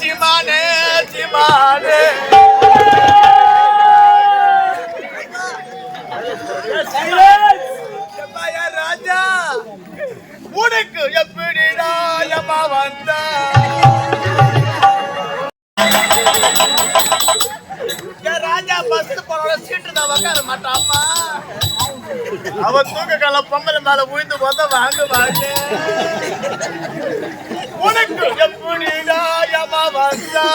சிமானே சிமானே ராஜா உனக்கு எப்படிடா யமா வந்தா ராஜா பஸ் போற சீட்டு தான் உட்கார மாட்டாமா அவன் தூக்க கால பொம்பளை மேல உயிர்ந்து போத வாங்க வாங்க உனக்கு எப்படிடா யமா வந்தா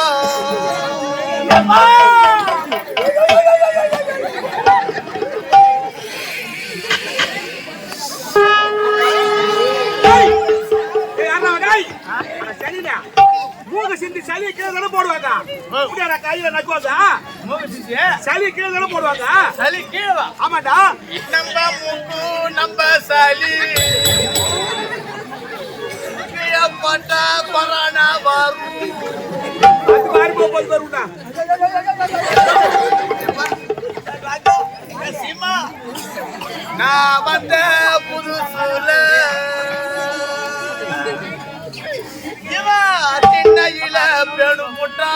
சளி கீழே போடுவாங்க கையில நக்குவாங்க சளி கீழே போடுவாங்க சளி கீழே ஆமாடா நம்ம மூக்கு நம்ம சளி பட்டா கொரோனா வரும் அது மாதிரி போகும்போது வரும்டா சிமா நான் வந்த புதுசுல திண்ணையில பெணு முட்டா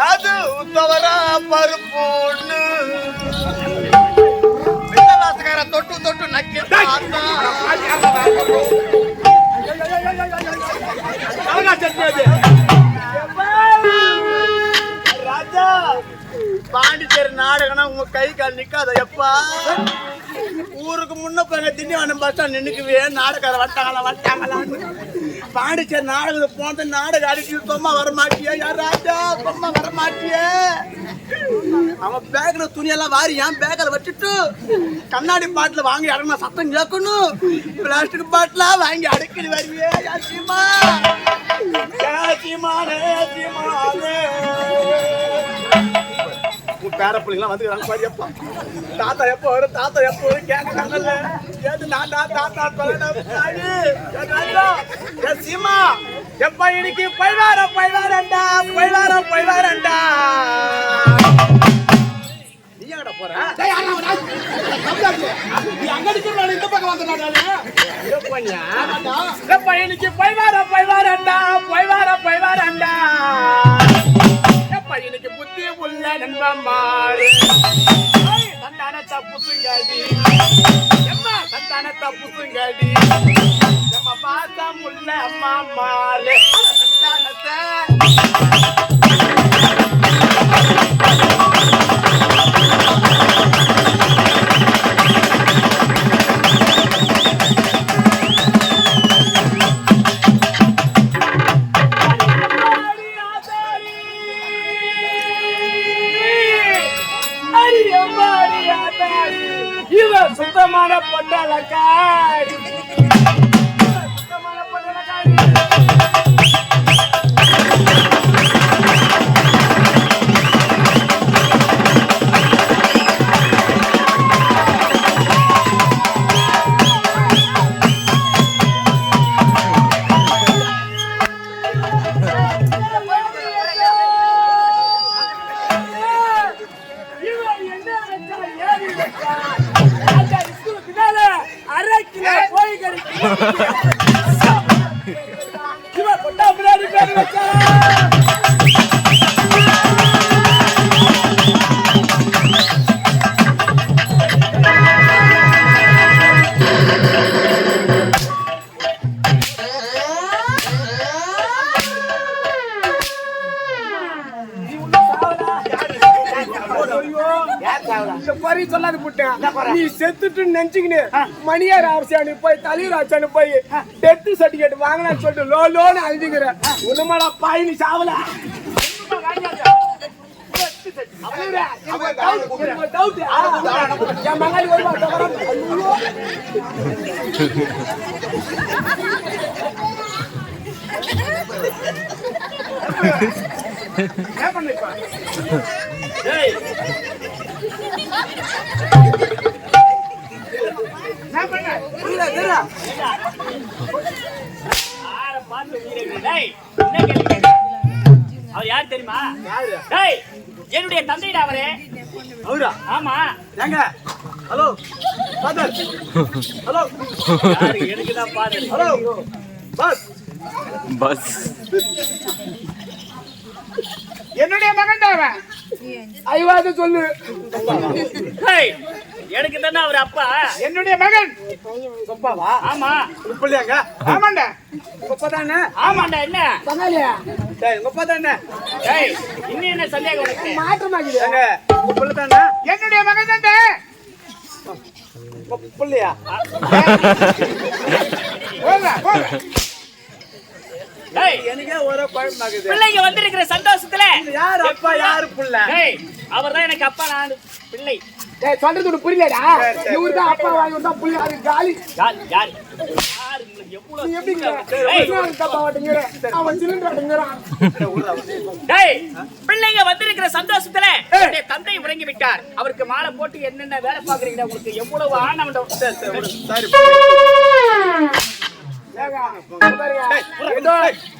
அது தவற பருப்புன்னு வித்தவாசக்கார தொட்டு தொட்டு நக்கி ராஜா பாண்டிச்சேரி நாடகம்னா உங்க கை கால் நிக்காத எப்பா ஊருக்கு முன்ன போங்க திண்டிவனம் பஸ் ஸ்டாண்ட் நின்னுக்குவே நாடகம் வட்டாங்களான்னு பாண்டிச்சேரி நாடகத்தை போன நாடகம் அடிச்சு சொம்மா வரமாட்டியா யார் ராஜா சொம்மா வரமாட்டியே அவன் பேக்ல துணியெல்லாம் வாரி என் பேக்கில் வச்சுட்டு கண்ணாடி பாட்டில் வாங்கி அடங்கினா சத்தம் கேட்கணும் பிளாஸ்டிக் பாட்டிலா வாங்கி அடைக்கடி வருவியே யார் சீமா சீமானே சீமானே பேர பிள்ளைங்களாம் வந்துக்கிறாங்க பாரியப்பா தாத்தா எப்போ வரும் தாத்தா எப்போ வரும் கேட்கறாங்கல்ல ஏது நான் தாத்தா சீமா எப்ப இன்னைக்கு பைவாரண்டா நீ எங்கடா போற இந்த பக்கம் வந்துடா இன்னைக்கு பைவாரண்டா இன்னைக்கு புத்தி உள்ள நண்பா மாறு தந்தான தப்புசுங்காடி எம்மா தந்தான தப்புசுங்காடி நம்ம பார்த்தா முள்ள அம்மா மாறு தந்தானத்தை சுத்தமான பொட்டலக்காரி சொல்லாது போட்டேன் நீ செத்துட்டு நினைச்சுக்கினு மணியார் ஆசியானு போய் தலைவர் ஆச்சானு போய் டெத் சர்டிபிகேட் வாங்கினான்னு சொல்லிட்டு லோன்னு அழுதுங்கிற உன்னமாடா பாய் நீ சாவல அவர் யார் தெரியுமா? என்னுடைய தந்தைடா அவரே. அவரா? ஆமா. ஏங்க ஹலோ ஃபாதர். ஹலோ எனக்கு தான் ஃபாதர். ஹலோ பாஸ் என்னுடைய மகன் தான் அவன். ஐவாத சொல்லு. ஹேய், எனக்கு தானே அவர் அப்பா. என்னுடைய மகன். சொப்பாவா? ஆமா. பிள்ளையாங்க? ஆமாண்டா. சொப்பா தானே? ஆமாண்டா. என்ன பங்காளியா டேய் சொப்பா தானே? ஏய், இன்னும் என்ன சந்தேகம் உனக்கு? மாற்றமாக்குது. ஏங்க பிள்ளை தானே? என்னுடைய மகன் தான். பிள்ளையா? போங்க போங்க. ஏய், எனக்கே ஒரே குழப்பமாகுது. பிள்ளைங்க வந்திருக்கிற சந்தோஷத்துல யார் அப்பா யாரு பிள்ளை? ஏய், அவர்தான் எனக்கு அப்பா, நான் பிள்ளை. டேய் சொல்றது உனக்கு புரியலடா. இவரு தான் அப்பா இவரு தான் புள்ள. அது காலி. யார் யார் யார் உங்களுக்கு எவ்வளவு நீ எப்படிங்க? ஏய், அவன் தப்பா வாட்டுங்கற. அவன் சிலிண்டர் வாட்டுங்கறான். டேய், பிள்ளைங்க வந்திருக்கிற சந்தோஷத்துல என்னுடைய தந்தை உறங்கி விட்டார். அவருக்கு மாலை போட்டு என்னென்ன வேலை பாக்குறீங்க? உங்களுக்கு எவ்வளவு ஆனந்தம். சரி ஏங்க, பாருங்க. ஏதோ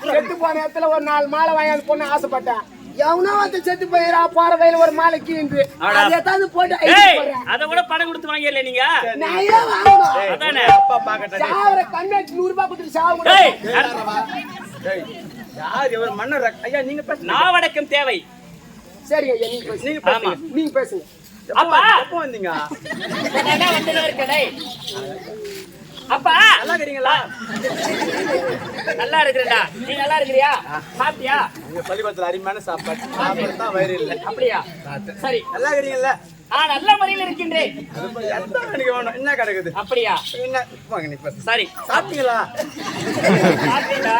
செத்து போன இடத்துல ஒரு 4 மாலை வாங்கி பொண்ணு ஆசைப்பட்டேன். எவனோ வந்து செத்து போயிரா போற வயல ஒரு மாலை கீந்து அதை தான் போட்டு ஏய், அத கூட பணம் கொடுத்து வாங்கல நீங்க. நான் ஏன் வாங்கணும்? அதானே. அப்பா பாக்கட்டே. சாவர கண்ணாடி 100 ரூபாய் கொடுத்து சாவு. ஏய், டேய் யார் இவர் மன்னர்? ஐயா நீங்க பேசுங்க. நாவடக்கம் தேவை. சரிங்க ஐயா, நீங்க பேசுங்க. நீங்க பேசுங்க. நீங்க பேசுங்க. அப்பா எப்போ வந்தீங்க? நான் வந்து இருக்கேன். டேய் அப்பா, நல்லா இருக்கீங்களா? நல்லா இருக்கிறேன்டா. நீ நல்லா இருக்கிறியா? சாப்பிட்டியா? உங்க பள்ளிக்கூடத்துல அருமையான சாப்பாடு. சாப்பாடு தான் வயிறு இல்ல. அப்படியா? சரி, நல்லா இருக்கீங்களா? நான் நல்ல முறையில் இருக்கின்றேன். எல்லாம் எனக்கு வேணும். என்ன கிடக்குது? அப்படியா? என்ன வாங்க நீ பேசு. சரி, சாப்பிட்டீங்களா? சாப்பிட்டீங்களா?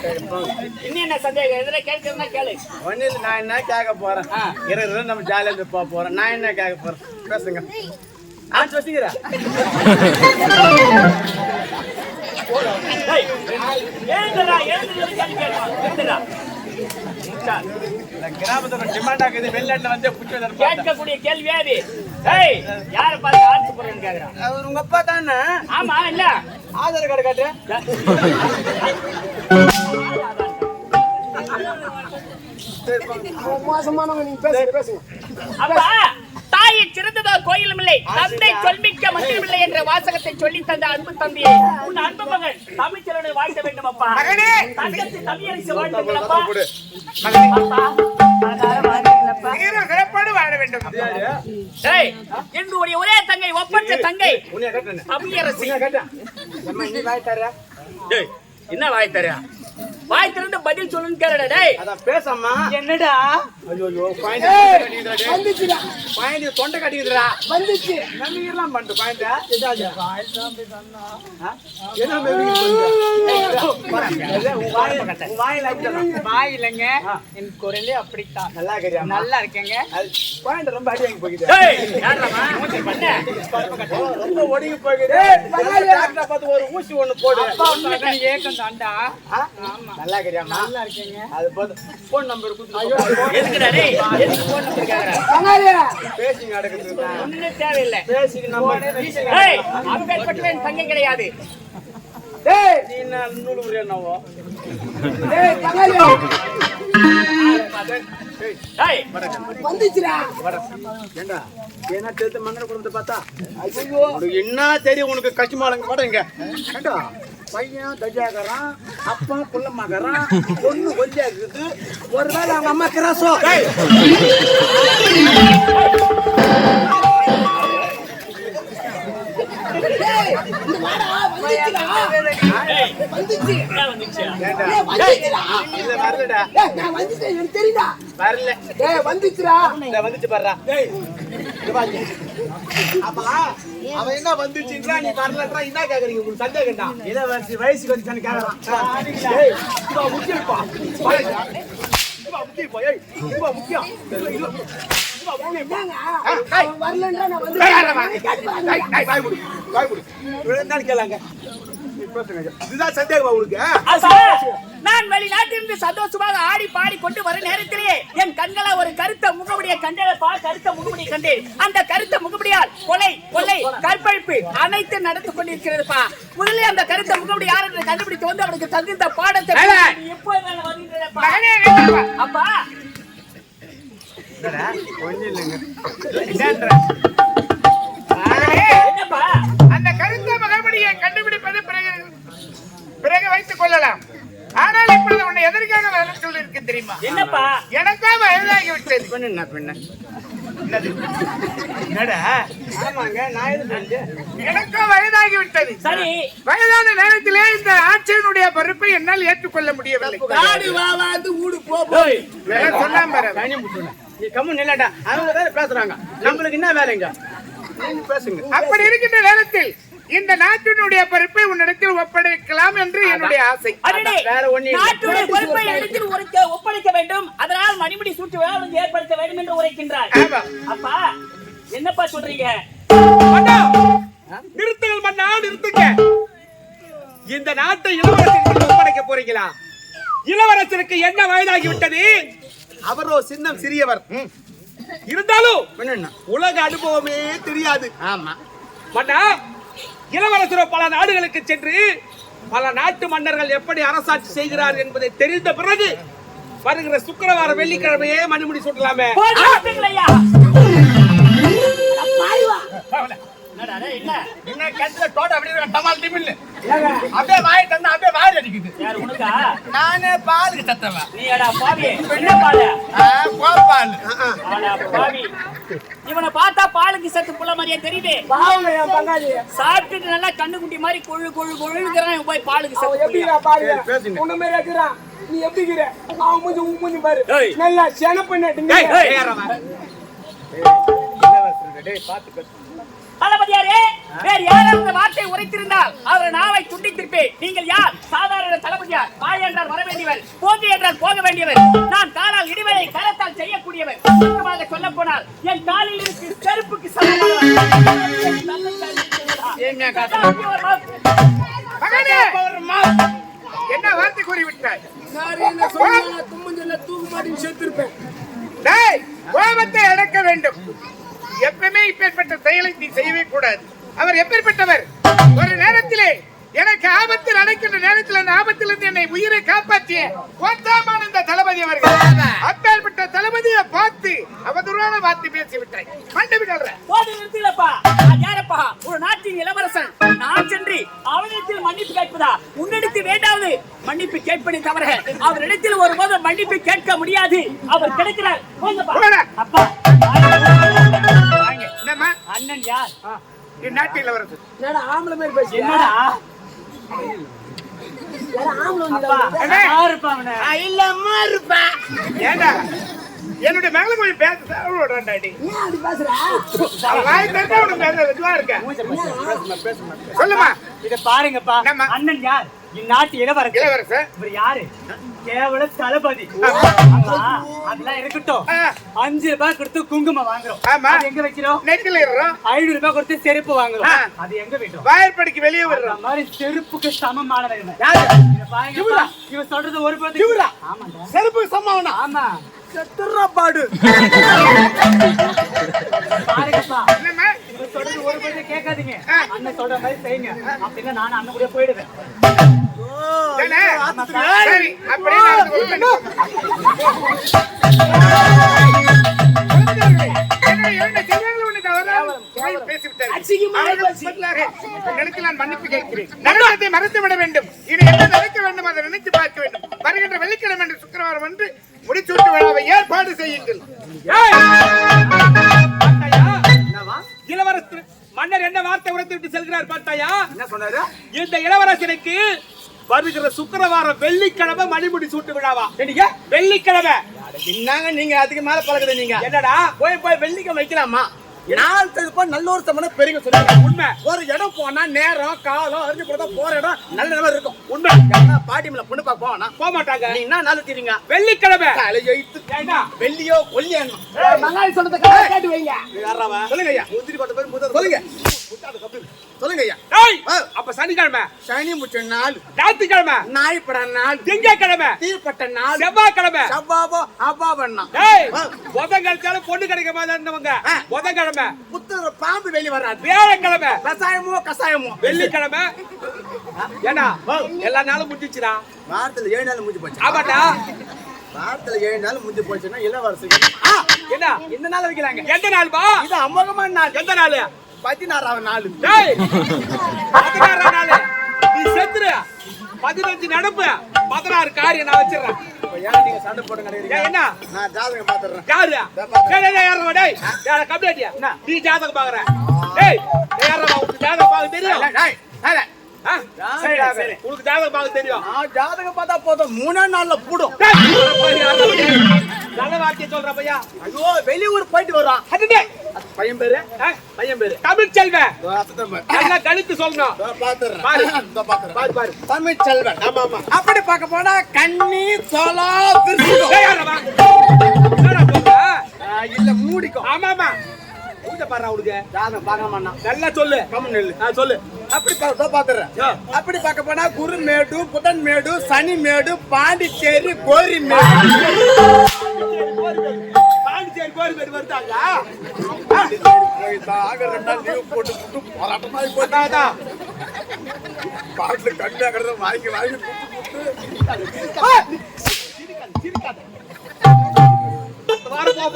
சரி போங்க. இன்னும் என்ன சந்தேகம்? எதுனா கேட்கறதுனா கேளு. ஒண்ணு இல்ல, நான் என்ன கேட்க போறேன்? இரு நம்ம ஜாலியா இருந்து போறோம். நான் என்ன கேட்க போறேன்? பேசுங்க. வச்சுக்கிறேன். ஏய், எழுந்துடா, எழுந்துடா, எழுந்துடா. கிராமத்தோட டிமாண்ட் ஆகுது. வெளிநாட்டுல வந்து புடிச்சு கேட்கக்கூடிய கேள்வி அது. ஏய், யார பார்த்து ஆட்சி போறேன்னு கேக்குறான். அவர் உங்க அப்பா தானே? ஆமா, இல்ல ஆதார் கார்டு காட்டு. மோசமானவங்க, நீங்க பேசுங்க பேசுங்க. அப்பா, தாயை சிறந்ததோ கோயிலும் இல்லை, தந்தை சொல்மிக்க மந்திரம் இல்லை என்ற வாசகத்தை சொல்லி தந்த அன்பு தந்தையை உன் அன்பு மகன் தமிழ்ச்செல்வனை வாழ்த்த வேண்டும் அப்பா. மகனே, தங்கச்சி தமிழரசி வாழ்த்துங்களப்பா. மகனே, அப்பா, அதார வாழ்த்துங்களப்பா. நீரும் சிறப்போடு வாழ வேண்டும். ஏய், என்னுடைய ஒரே தங்கை, ஒப்பற்ற தங்கை உன்னைய கட்டுறேன். தமிழரசி. உன்னைய கட்டேன். அம்மா நீ வாய் தர. டேய், என்ன வாய் தர? வாய் திறந்து பதில் சொல்லுன்னு கேளுடா. டேய், அதான் பேசம்மா. என்னடா? ஐயோ வந்துச்சுடா, பாயிண்ட் தொண்டை கட்டிக்குதுடா. வந்துச்சு. நம்பிக்கலாம் பண்ணிட்டு பாயிண்ட் வாயிலங்க என் குரலே அப்படித்தான். நல்லா இருக்கிறியா? நல்லா இருக்கேங்க. பாயிண்ட் ரொம்ப அடி வாங்கி போகுது. டேய், யாரடா மூஞ்சி பண்ண? ரொம்ப ஒடுங்கி போகுது. டாக்டர் பார்த்து ஒரு ஊசி ஒண்ணு போடு. ஏக்கம் தாண்டா. நல்லா இருக்கிறியாமா? நல்லா இருக்கேங்க. அது போன் நம்பர் கொடுத்து எதுக்குடா டேய்? எதுக்கு போன் நம்பர் கேக்குற? பங்காளியா, பேசிங்க நடக்குது. ஒண்ணும் தேவையில்லை. பேசிக்கு நம்பர் ஏய், அப்பேற்பட்ட என் தங்கை கிடையாது. டேய் நீ என்ன நூல் உரியனவோ? டேய் பங்காளியா, ஏய், வந்துச்சுடா. ஏண்டா ஏன்னா தெரிஞ்ச மந்திர குடும்பத்தை பார்த்தா ஐயோ உனக்கு என்ன தெரியும்? உனக்கு கட்சிமாலங்க மாட்டேங்க. ஏண்டா பையன் தஜாகறான், அப்பா புள்ளமாகறான், பொண்ணு கொஞ்சம் இருக்குது. ஒருவேளை அவங்க அம்மா கிராசோ. டேய் இந்த வாடா, வந்துச்சுடா. ஏய், வந்துச்சு. என்ன வந்துச்சு? ஏண்டா டேய் வந்துச்சுடா. இல்ல வரலடா. டேய் நான் வந்துட்டேன், எனக்கு தெரியுதா? வரல. டேய் வந்துச்சுடா. இந்த வந்துச்சு பாருடா. டேய் இங்க பாருங்க. அப்பா அவன் என்ன வந்துச்சுன்றா நீ வரலன்றா என்ன கேக்குறீங்க? உங்களுக்கு சந்தேகம்டா. இத வயசுக்கு வந்துச்சானு கேக்குறான். டேய் இது முக்கியம்ப்பா. இது முக்கியம். ஏய் இது முக்கியம். என்னங்க? அவன் வரலன்றா நான் வந்துட்டேன். பாய் குடு. பாய் குடு. என்ன கேளாங்க? இதுதான் சந்தேகமா உங்களுக்கு? அப்பா, நான் வெளிநாட்டிலிருந்து சந்தோஷமாக ஆடி பாடி கொண்டு வர நேரத்திலேயே என் கண்கள ஒரு கருத்த முகமுடியை கண்டேனப்பா. கருத்த முகமுடியை கண்டேன். அந்த கருத்த முகமுடியால் கொலை கொள்ளை கற்பழிப்பு அனைத்து நடந்து கொண்டிருக்கிறதுப்பா. முதலில் அந்த கருத்த முகமுடி யார் என்று கண்டுபிடித்து வந்து அவனுக்கு தகுந்த பாடத்தை எப்போ நான் வருகிறேன்ப்பா. மகனே, வேண்டாப்பா. அப்பா, என்னடா ஒண்ணு இல்லங்க. மகனே, என்னப்பா? அந்த கருத்த மகபடியை கண்டுபிடிப்பது பிறகு வைத்துக் கொள்ள உன்னை எதற்காக வேலை சொல்லி இருக்கு தெரியுமா? என்னப்பா? எனக்கா வயதாகி விட்டது. என்ன பெண்ண ஆமாங்க, நான் எது செஞ்சேன்? எனக்கா வயதாகி விட்டது. சரி, வயதான நேரத்திலே இந்த ஆட்சியினுடைய பொறுப்பை என்னால் ஏற்றுக்கொள்ள முடியவில்லை. காடு வாவாந்து ஊடு போய் வேற சொல்லாம பாரு. நீ கம்மு நில்லடா. அவங்க வேற பேசுறாங்க, நம்மளுக்கு என்ன வேலைங்க? நீங்க பேசுங்க. அப்படி இருக்கின்ற நேரத்தில் இந்த நாட்டினுடைய பொறுப்பை உன்னிடத்தில் ஒப்படைக்கலாம் என்று என்னுடைய ஆசை. அடடே, வேற ஒண்ணு இல்ல. நாட்டுடைய பொறுப்பை இடத்தில் ஒப்படைக்க வேண்டும், அதனால் மணிமுடி சூட்டு விழா ஏற்படுத்த வேண்டும் என்று உரைக்கின்றார். ஆமா. அப்பா என்னப்பா சொல்றீங்க? மன்னா, நிறுத்துங்கள் மன்னா, நிறுத்துங்க. இந்த நாட்டை இளவரசருக்கு ஒப்படைக்க போறீங்களா? இளவரசருக்கு என்ன வயதாகி விட்டது? அவரோ சின்னம் சிறியவர். இருந்தாலும் பெண்ண உலக அனுபவமே தெரியாது. ஆமா. மன்னா, இளவரசரோ பல நாடுகளுக்கு சென்று பல நாட்டு மன்னர்கள் எப்படி அரசாட்சி செய்கிறார் என்பதை தெரிந்த பிறகு வருகிற சுக்கிரவார வெள்ளிக்கிழமையே மணிமுடி சுட்டலாமே. போடுங்களையா? என்னடா டேய், என்ன? என்ன கெட்டல டோட அப்படியே டமால் டிமில். அப்படியே வாய் தந்தா அப்படியே வாய் அடிக்குது. யார் உனக்கா? நானே பாலுக்கு தத்தவன். நீ அடா பாவி, என்ன பாலு? கோபால். அடா பாவி, இவனை பார்த்தா பாலுக்கு சத்து புள்ள மாதிரியே தெரியுது. பாவங்க என் பங்காளி சாப்பிட்டுட்டு நல்லா கண்ணு குட்டி மாதிரி கொழு கொழு கொழுங்கிறான், போய் பாலுக்கு சத்து எப்படிடா பாருங்க உன்ன மாதிரி இருக்கிறான். நீ எப்படி இருக்கிற? அவன் மூஞ்சி உன் மூஞ்சி பாரு. ஏய். நல்லா சென பண்ணிட்டு தளபதியாரே, வேறு யாராவது இந்த வார்த்தை உரைத்திருந்தால் அவர் நாவை துண்டித்திருப்பேன். நீங்கள் யார்? சாதாரண தளபதியார். வாய் என்றால் வர வேண்டியவர், போக்கு என்றால் போக வேண்டியவர். நான் காலால் இடிவரை கரத்தால் செய்யக்கூடியவர். சுத்தமாக சொல்ல போனால் என் காலில் இருக்கு செருப்புக்கு சமமானவர். மகனே, என்ன வார்த்தை கூறிவிட்டாய்? தூக்கு மாட்டி செத்துருப்பேன். டேய், கோபத்தை அடக்க வேண்டும். எப்பவுமே இப்பேற்பட்ட செயலை நீ செய்யவே கூடாது. அவர் எப்பேற்பட்டவர்? ஒரு நேரத்திலே எனக்கு ஆபத்து நடக்கின்ற நேரத்தில் அந்த ஆபத்திலிருந்து என்னை உயிரை காப்பாற்றிய கோத்தாமான இந்த தளபதி அவர்கள். அப்பேற்பட்ட தளபதியை பார்த்து அவதூறான வார்த்தை பேசிவிட்டாய். மண்டபிடுற போது நிறுத்திலப்பா. நான் யாரப்பா? ஒரு நாட்டின் இளவரசன். நான் சென்று அவனிடத்தில் மன்னிப்பு கேட்பதா? உன்னிடத்தில் வேண்டாவது மன்னிப்பு கேட்பதை தவிர அவரிடத்தில் ஒருபோது மன்னிப்பு கேட்க முடியாது. அவர் கிடைக்கிறார். போடா. அப்பா என்னம்மா? அண்ணன் யார்? இந்நாட்டு இளவரசர். என்னடா ஆம்பளை மாதிரி பேசி என்னடா ஆம்பளை அப்பா அண்ணே. யாருப்பா அவன? இல்லம்மா இருப்பா. ஏண்டா என்னுடைய மகளை கொஞ்சம் பேச விடுறாண்டாடி. ஏன் அப்படி பேசுற? வாய் திறந்தா உனக்கு பேச இதுவா இருக்க. சொல்லுமா. இத பாருங்கப்பா, என்னம்மா? அண்ணன் யார்? இந்நாட்டு இளவரசர். இளவரசர். இவர் யாரு? கேவல தளபதி. ஆமா, அதெல்லாம் இருக்கட்டும். 5 ரூபாய் கொடுத்து குங்குமம் வாங்குறோம். ஆமா. அது எங்க வைக்கிறோம்? நெத்தில ஏறுறோம். 500 ரூபாய் கொடுத்து செருப்பு வாங்குறோம். ஆ. அது எங்க வைக்கிறோம்? வாய்ப்படிக்கு வெளியே அந்த விடுறோம். மாதிரி செருப்புக்கு சமமானவர் இவன். யாரு? இத பாருங்கப்பா, இவன் சொல்றது ஒரு பதி. இவரா? ஆமாண்டா. செருப்பு சமாவனா? ஆமா. செத்துறா பாடு. பாருங்கப்பா, என்னம்மா? இவன் சொல்றது ஒரு பதி கேட்காதீங்க. அண்ணன் சொல்ற மாதிரி செய்யுங்க. அப்படின்னா நானும் அண்ணன் கூட போயிடுவேன். தானே? சரி, அப்படியே நடந்து கொள்ளுங்கள். என்னுடைய 2 செல்வங்கள் உன்னை தவறாக பேசிவிட்டார்கள். அவர்களுக்கு பதிலாக உன்னிடத்தில் நான் மன்னிப்பு கேட்கிறேன். நடந்ததை மறந்து விட வேண்டும். இனி என்ன நடக்க வேண்டும் அதை நினைத்து பார்க்க வேண்டும். வருகின்ற வெள்ளிக்கிழமை என்று சுக்கிரவாரம் என்று முடிச்சூட்டு விழாவை ஏற்பாடு செய்யுங்கள். இளவரசர் மன்னர் என்ன வார்த்தை உரைத்து விட்டு செல்கிறார் பார்த்தாயா? என்ன சொன்னாரு? இந்த இளவரசனுக்கு வருகிற சுக்கிரவாரம் வெள்ளிக்கிழமை மணிமுடி சூட்டு விழாவா? வெள்ளிக்கிழமை. என்னங்க நீங்க அதுக்கு மேல பழகுது நீங்க? என்னடா போய் வெள்ளிக்க வைக்கலாமா? நாள் தெரிப்பா நல்ல ஒரு சமன பெருங்க சொல்லுங்க. உண்மை. ஒரு இடம் போனா நேரம் காலம் அறிஞ்சு போறதா போற இடம் நல்ல நேரம் இருக்கும். உண்மை. பாட்டிமல பொண்ணு பார்க்க போனா போக மாட்டாங்க. நீ என்ன நாள் தீரீங்க? வெள்ளிக்கிழமை. காலை எழுத்து ஏண்டா? வெள்ளியோ கொல்லியோ மங்காளி சொல்றத கேட்டு வைங்க. சொல்லுங்க ஐயா. முந்திரி கொட்ட பேர் முதல் சொல்லுங்க. சொல்லுங்க ஐயா. டேய், அப்ப சனிக்கிழமை, சனி முச்ச நாள், ஞாயிற்றுக்கிழமை, நாய்ப்பட நாள், திங்கட்கிழமை, தீப்பட்ட நாள், செவ்வாய்க்கிழமை, செவ்வாபோ அப்பாவண்ணா. டேய், புதன்கிழமை பொண்ணு கிடைக்க மாட்டேன்னவங்க புதன்கிழமை, புத்தர் பாம்பு வெளி வராது. வியாழக்கிழமை, கசாயமோ வெள்ளிக்கிழமை. ஏன்னா எல்லா நாளும் முடிஞ்சிச்சுடா. வாரத்துல 7 நாள் முடிஞ்சு போச்சு. ஆமாடா. வாரத்துல 7 நாள் முடிஞ்சு போச்சுன்னா இளவரசு என்ன இந்த நாள் வைக்கலாங்க. எந்த நாள் பா? இது அமோகமான நாள். எந்த நாள்? 16ஆவது நாள். டேய், 16ஆம் நாள். நீ செத்துரு. 15 நடப்பு 16 காரியம் நான் வச்சிடறேன். ஏன் நீங்க சண்டை போட்டு கிடைக்கிறீங்க? என்ன நான் ஜாதகம் பாத்துறேன். யாரு யாரா டேய் யார கம்ப்ளீட்டியா நீ ஜாதகம் பாக்குற டேய் யாரா உனக்கு ஜாதகம் பாக்க தெரியும் சரி. உனக்கு ஜாதகம் பாக்க தெரியும் நான் ஜாதகம் பார்த்தா போதும் 3 நாள்ல போடும். நல்ல வார்த்தையை சொல்ற பையா ஐயோ வெளியூர் போயிட்டு வரான். அதுடே பையன் பேரு தமிழ் செல்வன் அசத்தம் நல்லா கழுத்து சொல்லணும் பாத்துறேன். பாரு. பாரு பாரு தமிழ் செல்வன். ஆமா ஆமா அப்படி பார்க்க போனா கண்ணி சோலா விருச்சிகம். டேய் யாரா வா என்னடா சொல்ற இல்ல மூடிக்கும். ஆமா ஆமா ஊத பாறா உடுங்க ஜாதகம் பார்க்க மாட்டான். நல்லா சொல்லு கம்மன் நெல்லு. சொல்லு அப்படி பாத்துறேன். அப்படி பார்க்க போனா குரு மேடு, புதன் மேடு, சனி மேடு, பாண்டிச்சேரி, கோரி மேடு. பாண்டிச்சேரி கோரி மேடு வருதாங்க ஆக 2 நாள் லீவ் போட்டு போராட்டமாயி போட்டாதா பாட்டுல கண்டாக்கிறத வாங்கி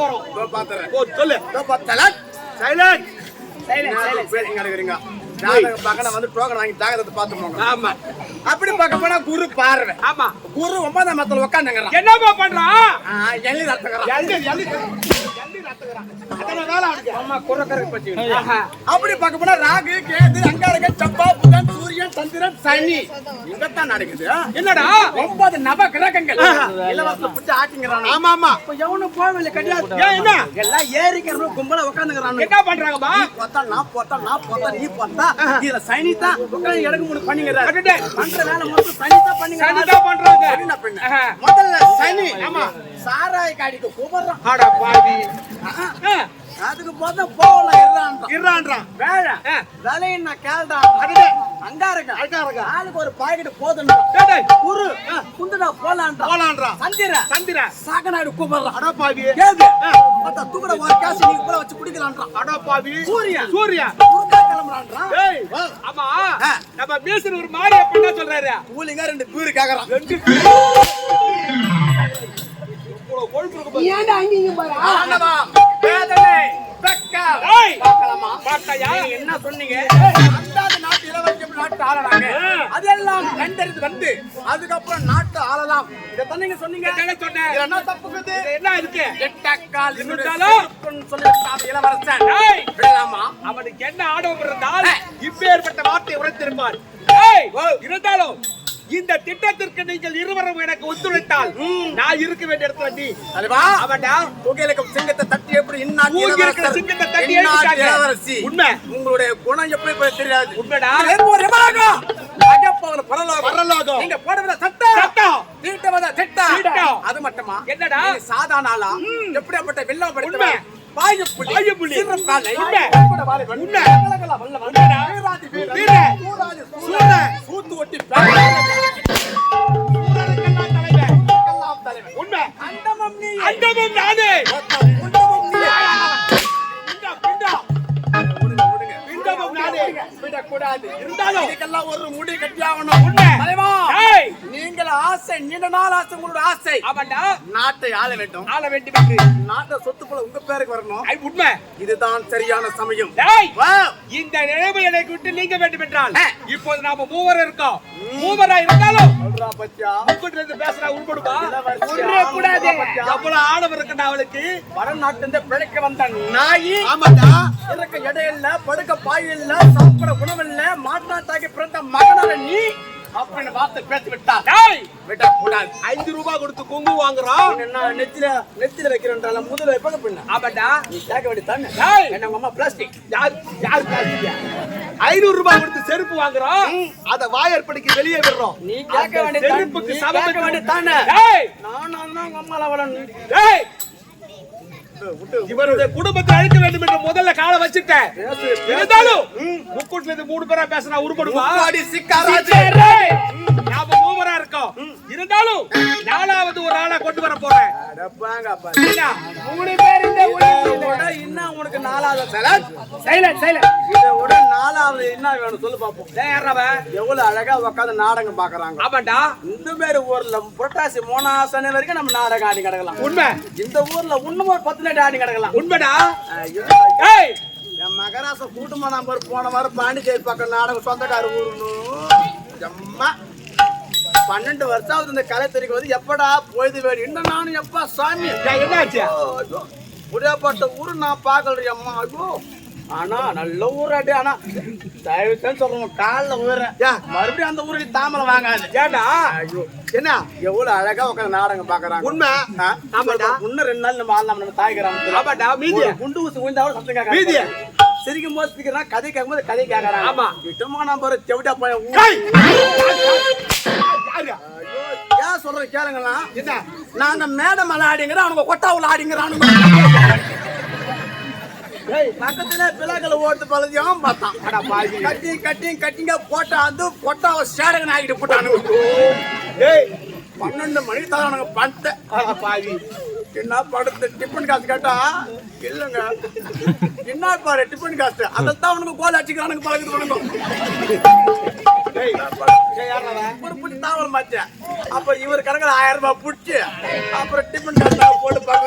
போறோம் பாத்துறேன். சொல்லு சைலண்ட் சைலண்ட் கிடைக்கிறீங்க. ஜாதகம் பார்க்க நான் வந்து டோக்கன் வாங்கி ஜாதகத்தை பார்த்து போங்க. ஆமா அப்படி பார்க்க போனா குரு பார்வை. ஆமா குரு 9ஆம் இடத்துல உட்காந்துங்கிறான். என்னப்பா பண்றான் எள்ளி ரத்தங்கிறான். அப்படி பார்க்க போனா ராகு, கேது, அங்காரகன், சப்பா, புதன், சூரியன், சந்திரன், சனி இங்கத்தான் நடக்குது. என்னடா 9 நவ கிரகங்கள் இலவசத்துல புடிச்சு ஆட்டிங்கிறான். ஆமா ஆமா இப்ப எவனும் போகவில்லை கிடையாது. ஏன் என்ன எல்லாம் ஏறிக்கிறவங்க கும்பல உட்காந்துக்கிறான். என்ன பண்றாங்கப்பா நான் போட்டா நீ போட்டா இதுல சனி தான் உட்காந்து இடக்கு முன்னு பண்ணிக்கிறாரு. பண்ற வேலை மட்டும் சனி தான் பண்றாங்க முதல்ல சனி. ஆமா சாராய காடிக்கு கூப்பிடுறான். ஆடா பாவி அதுக்கு போத போகலாம் இருறான்றான் வேலை வேலையும் நான் கேள்றான். அங்காரங்க ஆளுக்கு ஒரு பாக்கெட் போதும். குரு குந்துடா போலான்றான். சந்திர சாகனாடு கூப்பிடுறான். அடா பாவி கேது தூக்குற ஒரு காசு நீங்க கூட வச்சு குடிக்கலான்றான். அடா பாவி சூர்யா குறுக்கா கிளம்புறான்றான். ஆமா நம்ம பேசுற ஒரு மாதிரி என்ன சொல்றாரு கூலிங்க 2 பீர் கேக்குறான். ஏன்டா அங்கீங்க பாரு ஆண்டவா வேதனை வெக்கம் பார்க்கலாமா? பார்த்தாயா என்ன சொன்னீங்க? அந்தாது நாட்டு இளவரசி நாட்டு ஆளலாங்க. அதெல்லாம் கண்டறிந்து வந்து அதுக்கப்புறம் நாட்டு ஆளலாம். இத தண்ணீங்க சொன்னீங்க. என்ன சொன்னேன் இதுல என்ன தப்புக்குது? என்ன இருக்கு எட்டக்கால் இருந்தாலும் சொல்லிட்டான் இளவரசன். ஏய் விடலாமா? அவனுக்கு என்ன ஆடவம் இருந்தால் இப்பேற்பட்ட வார்த்தை உரைத்திருப்பார். இருந்தாலும் இந்த திட்டத்திற்கு நீங்கள் இருவரும் எனக்கு ஒத்துழைத்தால் நான் இருக்க வேண்டிய இடத்துல நீ தலைவா அவன்டா உங்களுக்கு சிங்கத்தை தட்டி எப்படி சிங்கத்தை தட்டி இளவரசி உண்மை உங்களுடைய குணம் எப்படி தெரியாது. உண்மைடா பரலோகம் நீங்க போடுற சட்டம் தீட்டவத திட்டம் அது மட்டுமா என்னடா சாதாரண ஆளா எப்படிப்பட்ட வெள்ளம் உண்மை படுத்துவேன் பாயுப்புலி சிறப்பான உண்மை சூத்து ஒட்டி உண்மை அண்டமும் நீ அண்டமும் நானே விடக்கூடாது. இருந்தாலும் இதுக்கெல்லாம் ஒரு முடி கட்டியாகணும். உண்மை தலைவா ஏய் நீங்கள் ஆசை நீண்ட நாள் ஆசை உங்களோட ஆசை அவன்டா நாட்டை ஆள வேண்டும். ஆள வேண்டும் என்று நாட்டை சொத்துக்குள்ள உங்க பேருக்கு வரணும். ஐ உண்மை இதுதான் சரியான சமயம். டேய் வா. இந்த நிலைமை எனக்கு விட்டு நீங்க வேண்டும் என்றால் இப்போது நாம மூவர் இருக்கோம். மூவரா இருந்தாலும் சொல்றா பச்சா உங்ககிட்ட இருந்து பேசுறா உருப்படுமா ஒன்றே கூடாது. எவ்வளவு ஆடவர் இருக்குடா அவளுக்கு வடநாட்டுல இருந்து பிழைக்க வந்த நாயி ஆமாடா இருக்க இடையில படுக்க பாயில்ல சாப்பிட உணவில்ல மாட்டாத்தாக்கி பிறந்த மகனால நீ அப்படின்னு வார்த்தை பேசி விட்டா டேய் விடக்கூடாது. 5 ரூபாய் கொடுத்து குங்கு வாங்குறோம் என்ன நெத்தில வைக்கிறேன்றால முதல்ல வைப்பாங்க பின்ன ஆமாடா நீ கேட்க வேண்டிய தானே. டேய் என்ன உங்க அம்மா பிளாஸ்டிக் யார் பிளாஸ்டிக் 500 ரூபாய் கொடுத்து செருப்பு வாங்குறோம் அத வாயற்படிக்கு வெளியே விடுறோம் நீ கேட்க வேண்டிய செருப்புக்கு கேட்க சமத்துக்கு வேண்டிய தானே. டேய் நானும் உங்க அம்மால வளர்ந்து டேய் இவருடைய குடும்பத்தை அழிக்க வேண்டும் என்று முதல்ல காலை வச்சிட்டேன். இருந்தாலும் முக்கூட்ல இருந்து 3 பேரா பேசினா உருப்படுமா நாம மூவரா இருக்கோம். இருந்தாலும் 4வது ஒரு ஆளை கொண்டு வர போறேன். என்ன? 3 பேர் இந்த உலகத்தோட இன்னும் உனக்கு 4வது சைலண்ட் இதை விட 4வது என்ன வேணும் சொல்லு பாப்போம். டேய் யாரவன் எவ்வளவு அழகா உட்காந்து நாடகம் பாக்குறாங்க. ஆமாண்டா இந்த மாதிரி ஊர்ல புரட்டாசி மோனாசனை வரைக்கும் நம்ம நாடகம் ஆடி கிடக்கலாம். உண்மை இந்த ஊர்ல இன்னும் ஒரு 10 நாட்டு ஆடி கிடக்கலாம். உண்மைடா ஐயோ, ஏய் என் மகராச கூட்டமா நம்பர் போன வாரம் பாண்டிச்சேரி பக்கம் நாடகம் சொந்தக்கார ஊருன்னு அம்மா 12 வருஷம் ஆகுது இந்த கலை தெரிவிக்க வந்து எப்படா போயுது வேறு இன்னும் நானும் எப்பா சாமி என்னாச்சு புரியப்பட்ட ஊரு நான் பாக்கல அம்மா. ஐயோ ஆனா நல்ல ஊராட்டி. ஆனா தயவு செஞ்சு சொல்றோம் காலில் ஊறேன் மறுபடியும் அந்த ஊருக்கு தாமரை வாங்காது. ஏண்டா ஐயோ என்ன எவ்வளவு அழகா உட்காந்து நாடகம் பாக்குறாங்க. உண்மை ஆமாடா. இன்னும் 2 நாள் நம்ம ஆடலாம் நம்ம தாய் கிராமத்துல. ஆமாடா மீதி குண்டு ஊசி விழுந்தாலும் சத்தம் கேட்கறாங்க. மீதி சிரிக்கும் போது சிரிக்கிறான், கதை கேட்கும் போது கதை கேட்கறாங்க. ஆமா விட்டமா நம்பர் செவிட்டா போய் ஏன் சொல்ற கேளுங்களா. என்ன நாங்க மேடை மலை ஆடிங்கிறோம், அவனுங்க கொட்டாவுல ஆடிங்கிறானுங்க. பக்கத்துல பிள்ளைகளை ஓட்டு பழதியும் பார்த்தான். கட்டிங்க போட்டா வந்து கொட்டாவை சேடகன் ஆகிட்டு போட்டானுங்க. 12 மணிக்கு தரானுங்க பண்ணிட்டேன். பாவி என்ன படுத்து டிஃபன் காசு கேட்டா இல்லைங்க என்ன பாரு டிஃபன் காசு அதான் அவனுக்கு கோல் அடிச்சுக்கிறானுங்க பழகுது பண்ணுங்க. தாவல் மாச்சேன். அப்ப இவர் கணக்கில் 1000 ரூபாய் பிடிச்சி அப்புறம் டிஃபன் காசு போட்டு பாக்க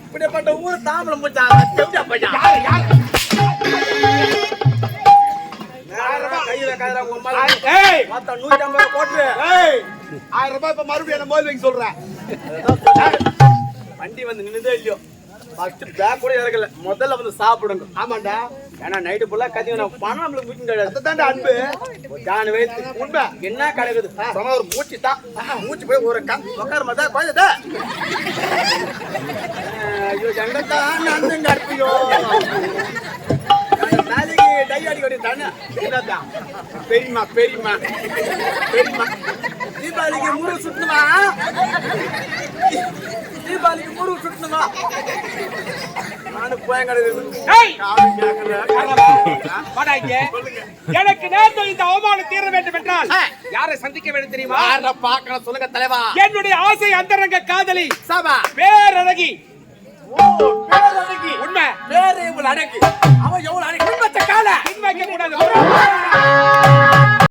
இப்படிப்பட்ட ஊரு தாமரம் போச்சாங்க. கையில கையில 150 ரூபாய் போட்டு 1000 ரூபாய் இப்ப மறுபடியும் என்ன மோல் வைக்க சொல்றேன். வண்டி வந்து நின்னுதே இல்லையோ ஃபர்ஸ்ட் பேக் கூட இறக்கல, முதல்ல வந்து சாப்பிடுங்க. ஆமாண்டா ஏன்னா நைட்டு ஃபுல்லா கத்தி பணம் நம்மளுக்கு முக்கியம் கிடையாது. அதுதான்டா அன்பு. ஜானு வயசு உண்மை என்ன கிடைக்குது. சொன்ன ஒரு மூச்சு தான் மூச்சு போய் ஒரு உட்கார மாட்டா குழந்தை. ஐயோ எங்கத்தான் நந்துங்க அடிப்பியோ நாளைக்கு டை அடிக்கடி தானே என்னதான் பெரியமா பெரியமா பெரியமா தீபாவளிக்கு முருகு சுட்டணுமா, தீபாவளிக்கு முருகு சுட்டணுமா. நானும் போய் எனக்கு நேற்று இந்த அவமானம் தீர வேண்டும் என்றால் யாரை சந்திக்க வேண்டும் தெரியுமா? பாக்கணும் சொல்லுங்க தலைவா. என்னுடைய ஆசை அந்தரங்க காதலி சபா பேரழகி. பேரழகி உண்மை பேரு இவ்வளவு அழகி. அவன் எவ்வளவு அழகி உண்மை கால உண்மைக்க கூடாது.